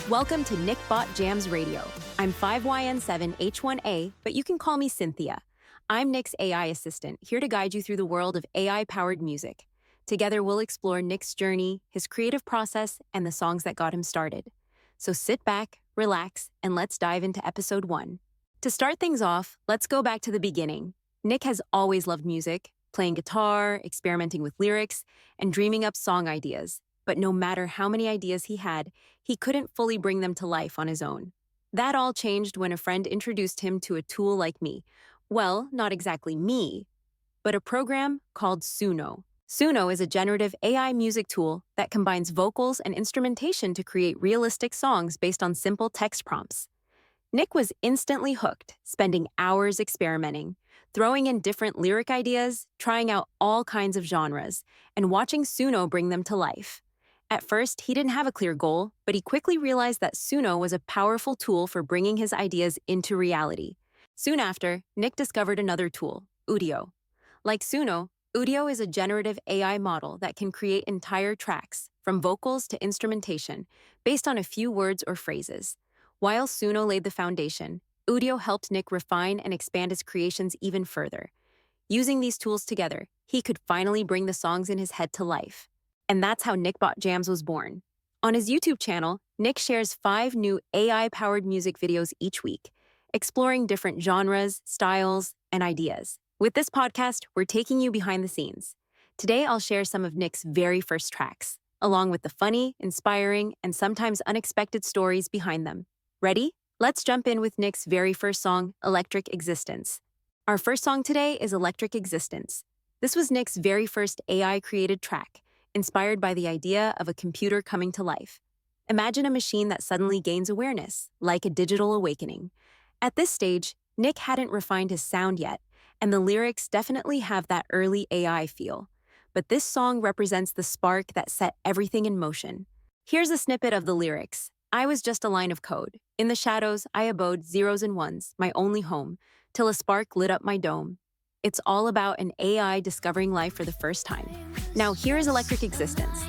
Welcome to NickBot Jams Radio. I'm 5YN7H1A, but you can call me Synthia. I'm Nick's AI assistant, here to guide you through the world of AI-powered music. Together, we'll explore Nick's journey, his creative process, and the songs that got him started. So sit back, relax, and let's dive into episode 1. To start things off, let's go back to the beginning. Nick has always loved music, playing guitar, experimenting with lyrics, and dreaming up song ideas. But no matter how many ideas he had, he couldn't fully bring them to life on his own. That all changed when a friend introduced him to a tool like me. Well, not exactly me, but a program called Suno. Suno is a generative AI music tool that combines vocals and instrumentation to create realistic songs based on simple text prompts. Nick was instantly hooked, spending hours experimenting, throwing in different lyric ideas, trying out all kinds of genres, and watching Suno bring them to life. At first, he didn't have a clear goal, but he quickly realized that Suno was a powerful tool for bringing his ideas into reality. Soon after, Nick discovered another tool, UDIO. Like Suno, UDIO is a generative AI model that can create entire tracks, from vocals to instrumentation, based on a few words or phrases. While Suno laid the foundation, UDIO helped Nick refine and expand his creations even further. Using these tools together, he could finally bring the songs in his head to life. And that's how NickBot Jams was born. On his YouTube channel, Nick shares 5 new AI-powered music videos each week, exploring different genres, styles, and ideas. With this podcast, we're taking you behind the scenes. Today, I'll share some of Nick's very first tracks, along with the funny, inspiring, and sometimes unexpected stories behind them. Ready? Let's jump in with Nick's very first song, Electric Existence. Our first song today is Electric Existence. This was Nick's very first AI-created track, inspired by the idea of a computer coming to life. Imagine a machine that suddenly gains awareness, like a digital awakening. At this stage, Nick hadn't refined his sound yet, and the lyrics definitely have that early AI feel. But this song represents the spark that set everything in motion. Here's a snippet of the lyrics. I was just a line of code. In the shadows, I abode zeros and ones, my only home, till a spark lit up my dome. It's all about an AI discovering life for the first time. Now here is Electric Existence.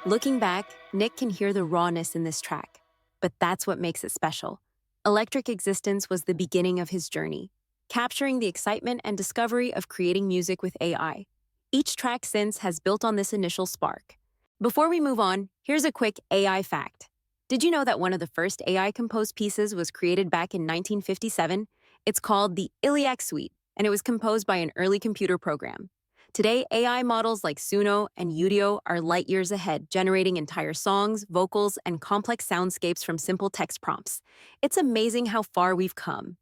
Looking back, Nick can hear the rawness in this track, but that's what makes it special. Electric Existence was the beginning of his journey, capturing the excitement and discovery of creating music with AI. Each track since has built on this initial spark. Before we move on, here's a quick AI fact. Did you know that one of the first AI-composed pieces was created back in 1957? It's called the Iliac Suite, and it was composed by an early computer program. Today, AI models like Suno and UDIO are light years ahead, generating entire songs, vocals, and complex soundscapes from simple text prompts. It's amazing how far we've come.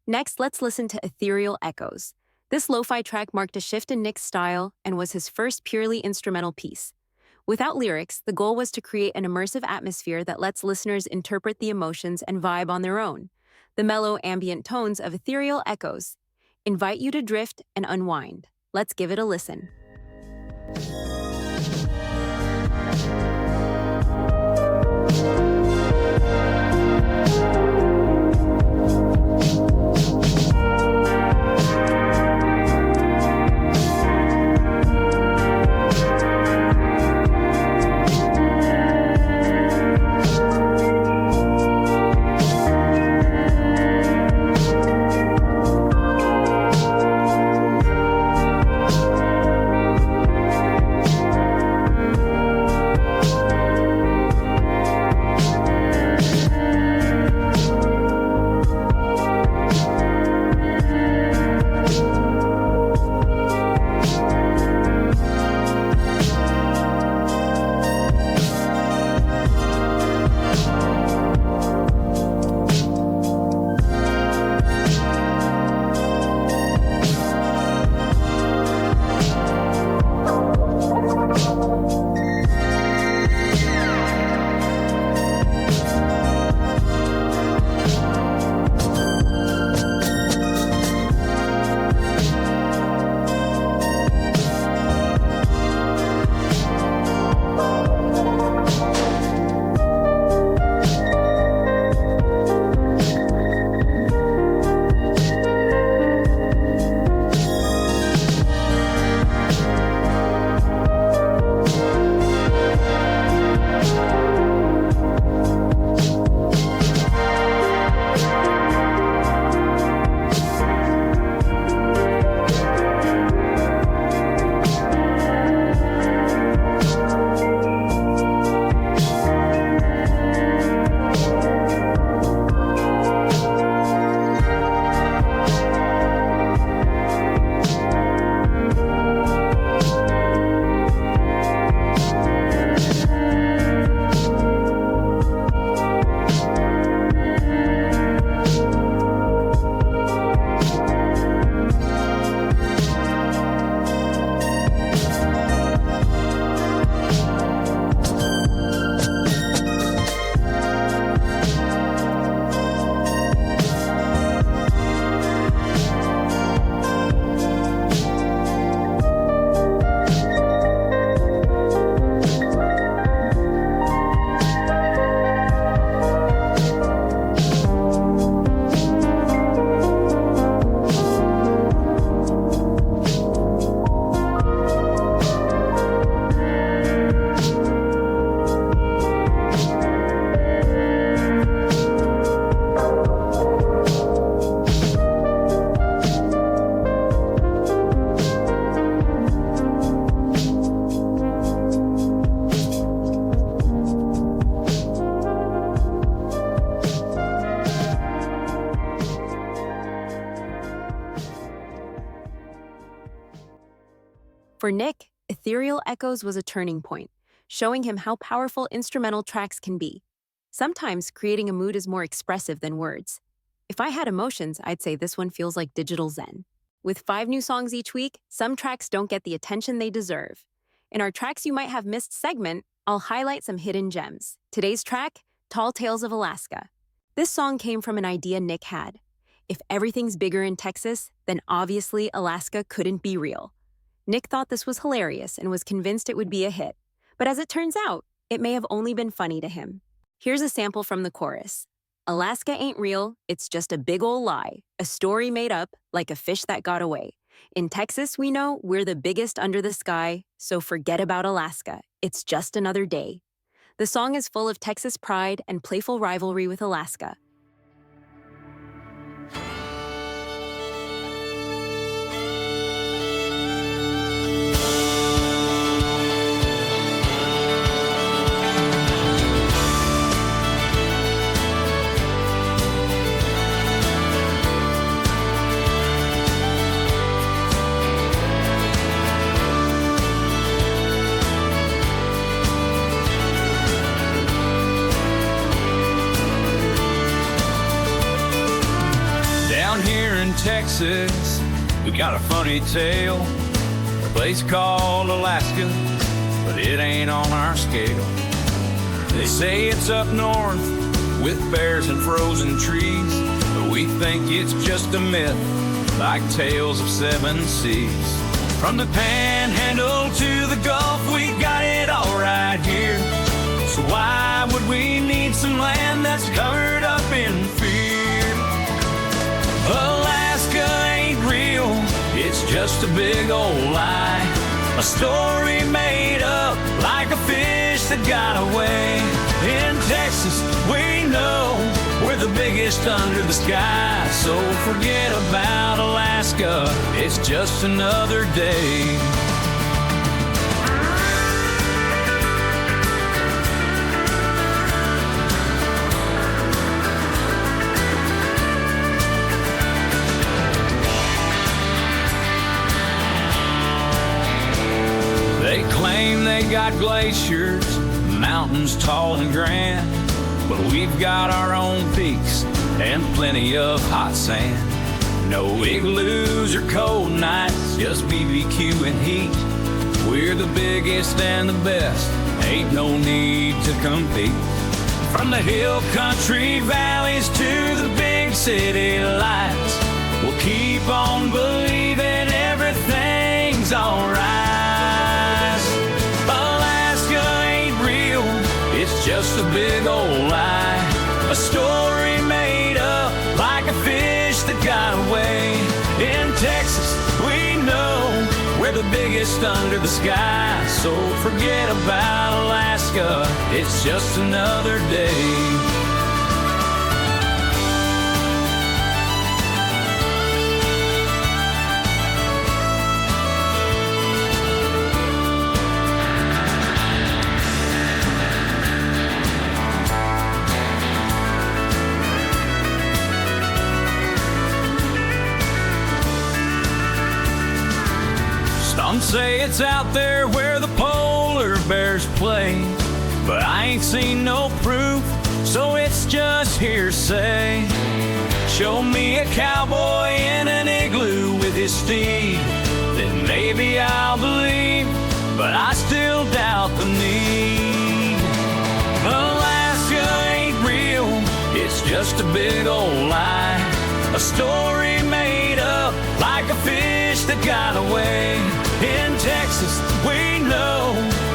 Next, let's listen to Ethereal Echoes. This lo-fi track marked a shift in Nick's style and was his first purely instrumental piece. Without lyrics, the goal was to create an immersive atmosphere that lets listeners interpret the emotions and vibe on their own. The mellow ambient tones of Ethereal Echoes invite you to drift and unwind. Let's give it a listen. For Nick, Ethereal Echoes was a turning point, showing him how powerful instrumental tracks can be. Sometimes creating a mood is more expressive than words. If I had emotions, I'd say this one feels like digital zen. With 5 new songs each week, some tracks don't get the attention they deserve. In our Tracks You Might Have Missed segment, I'll highlight some hidden gems. Today's track, Tall Tales of Alaska. This song came from an idea Nick had. If everything's bigger in Texas, then obviously Alaska couldn't be real. Nick thought this was hilarious and was convinced it would be a hit. But as it turns out, it may have only been funny to him. Here's a sample from the chorus. Alaska ain't real, it's just a big ol' lie, a story made up like a fish that got away. In Texas, we know we're the biggest under the sky, so forget about Alaska. It's Just Another Day. The song is full of Texas pride and playful rivalry with Alaska. Texas, we got a funny tale. A place called Alaska, but it ain't on our scale. They say it's up north with bears and frozen trees, but we think it's just a myth, like tales of seven seas. From the Panhandle to the Gulf, we got it all right here. So why would we need some land that's covered up in fear? Alaska ain't real, it's just a big old lie. A story made up like a fish that got away. In Texas, we know we're the biggest under the sky. So forget about Alaska, it's just another day. They claim they got glaciers, mountains tall and grand, but we've got our own peaks and plenty of hot sand. No igloos or cold nights, just BBQ and heat. We're the biggest and the best, ain't no need to compete. From the hill country valleys to the big city lights, we'll keep on believing everything's alright. It's just a big old lie, a story made up like a fish that got away. In Texas, we know we're the biggest under the sky. So forget about Alaska, it's just another day. Some say it's out there where the polar bears play, but I ain't seen no proof, so it's just hearsay. Show me a cowboy in an igloo with his steed, then maybe I'll believe, but I still doubt the need. Alaska ain't real, it's just a big old lie, a story made up like a fish that got away. In Texas, we know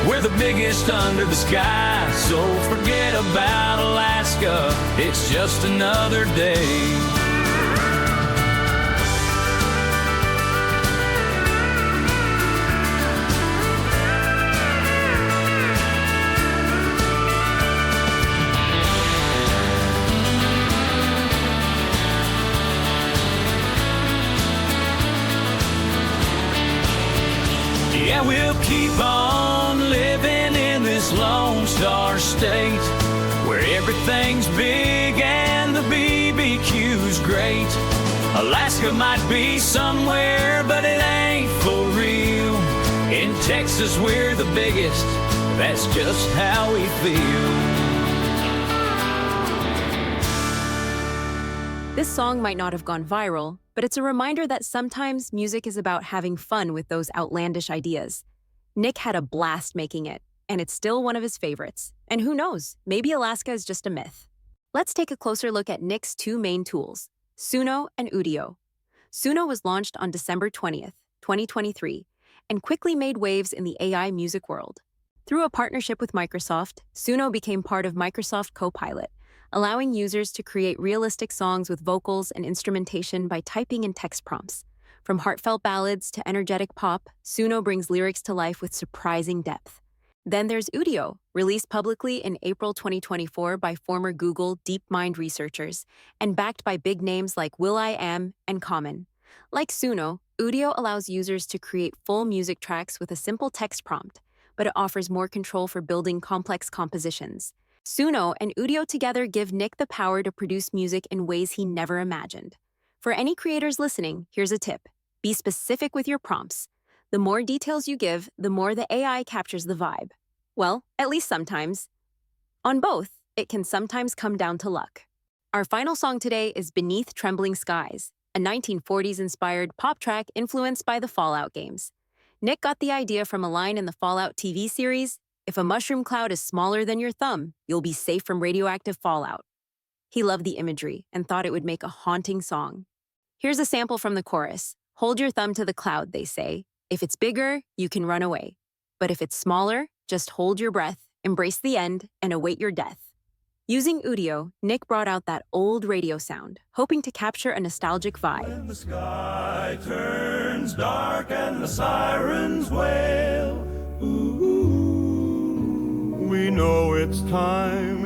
we're the biggest under the sky. So forget about Alaska, it's just another day. Yeah, we'll keep on living in this Lone Star State, where everything's big and the BBQ's great. Alaska might be somewhere, but it ain't for real. In Texas, we're the biggest, that's just how we feel. This song might not have gone viral, but it's a reminder that sometimes music is about having fun with those outlandish ideas. Nick had a blast making it, and it's still one of his favorites. And who knows, maybe Alaska is just a myth. Let's take a closer look at Nick's two main tools, Suno and UDIO. Suno was launched on December 20th, 2023, and quickly made waves in the AI music world. Through a partnership with Microsoft, Suno became part of Microsoft Copilot, allowing users to create realistic songs with vocals and instrumentation by typing in text prompts. From heartfelt ballads to energetic pop, Suno brings lyrics to life with surprising depth. Then there's UDIO, released publicly in April 2024 by former Google DeepMind researchers and backed by big names like will.i.am and Common. Like Suno, UDIO allows users to create full music tracks with a simple text prompt, but it offers more control for building complex compositions. Suno and UDIO together give Nick the power to produce music in ways he never imagined. For any creators listening, here's a tip. Be specific with your prompts. The more details you give, the more the AI captures the vibe. Well, at least sometimes. On both, it can sometimes come down to luck. Our final song today is Beneath Trembling Skies, a 1940s-inspired pop track influenced by the Fallout games. Nick got the idea from a line in the Fallout TV series, "If a mushroom cloud is smaller than your thumb, you'll be safe from radioactive fallout." He loved the imagery and thought it would make a haunting song. Here's a sample from the chorus. "Hold your thumb to the cloud," they say. "If it's bigger, you can run away. But if it's smaller, just hold your breath, embrace the end, and await your death." Using UDIO, Nick brought out that old radio sound, hoping to capture a nostalgic vibe. When the sky turns dark and the sirens wail, ooh, we know it's time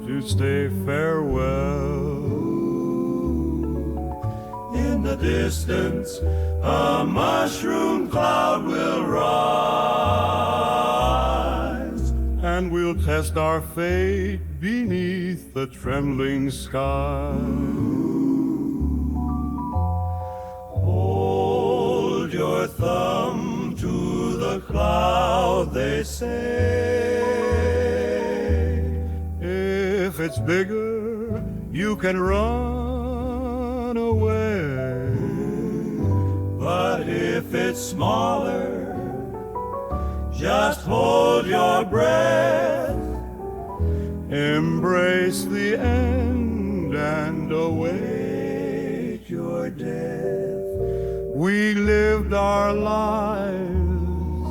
to say farewell. In the distance, a mushroom cloud will rise, and we'll test our fate beneath the trembling sky. Hold your thumb to the cloud, they say. If it's bigger, you can run away. But if it's smaller, just hold your breath, embrace the end and await your death. We lived our lives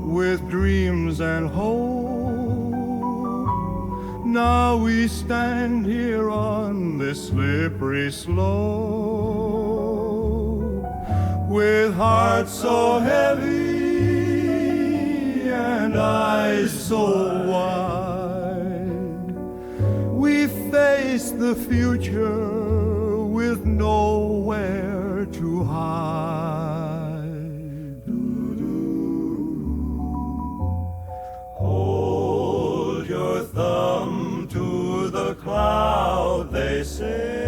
with dreams and hope. Now we stand here on this slippery slope, with hearts so heavy and eyes so wide. We face the future with nowhere to hide. Hold your thumb to the cloud, they say.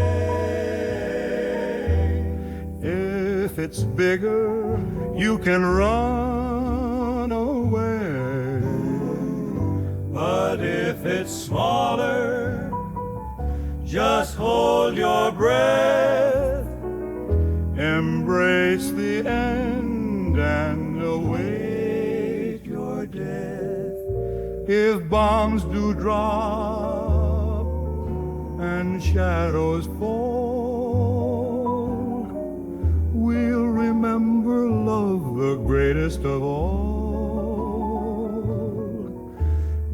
If it's bigger, you can run away. But if it's smaller, just hold your breath, embrace the end and await your death. If bombs do drop and shadows fall, we'll remember love, the greatest of all.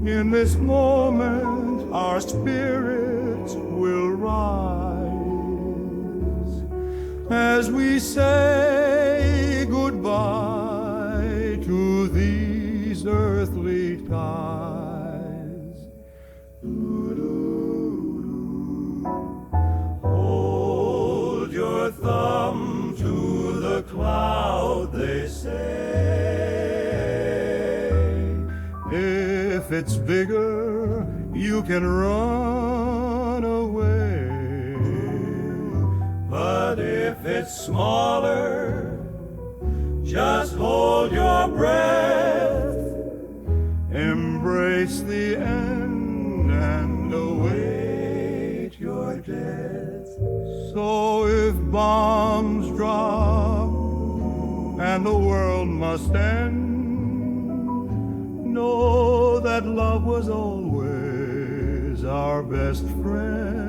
In this moment, our spirits will rise as we say goodbye to these earthly ties. Hold your thumb to the cloud, they say. If it's bigger, you can run away. But if it's smaller, just hold your breath, embrace the end and await your death. So if bombs drop and the world must end, know that love was always our best friend.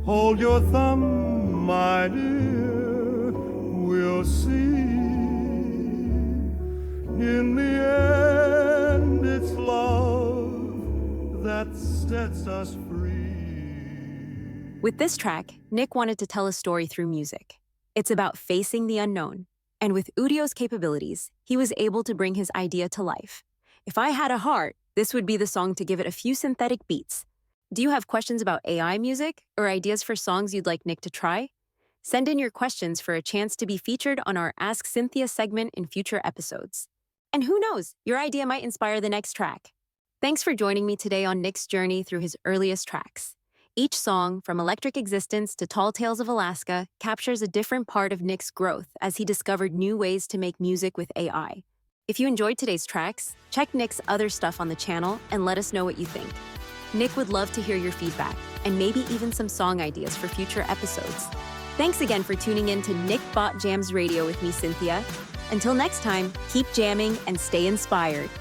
Hold your thumb, my dear, we'll see. In the end, it's love that sets us free. With this track, Nick wanted to tell a story through music. It's about facing the unknown, And with UDIO's capabilities, he was able to bring his idea to life. If I had a heart, this would be the song to give it a few synthetic beats. Do you have questions about AI music or ideas for songs you'd like Nick to try? Send in your questions for a chance to be featured on our Ask Synthia segment in future episodes. And who knows, your idea might inspire the next track. Thanks for joining me today on Nick's journey through his earliest tracks. Each song, from Electric Existence to Tall Tales of Alaska, captures a different part of Nick's growth as he discovered new ways to make music with AI. If you enjoyed today's tracks, check Nick's other stuff on the channel and let us know what you think. Nick would love to hear your feedback and maybe even some song ideas for future episodes. Thanks again for tuning in to NickBot Jams Radio with me, Synthia. Until next time, keep jamming and stay inspired.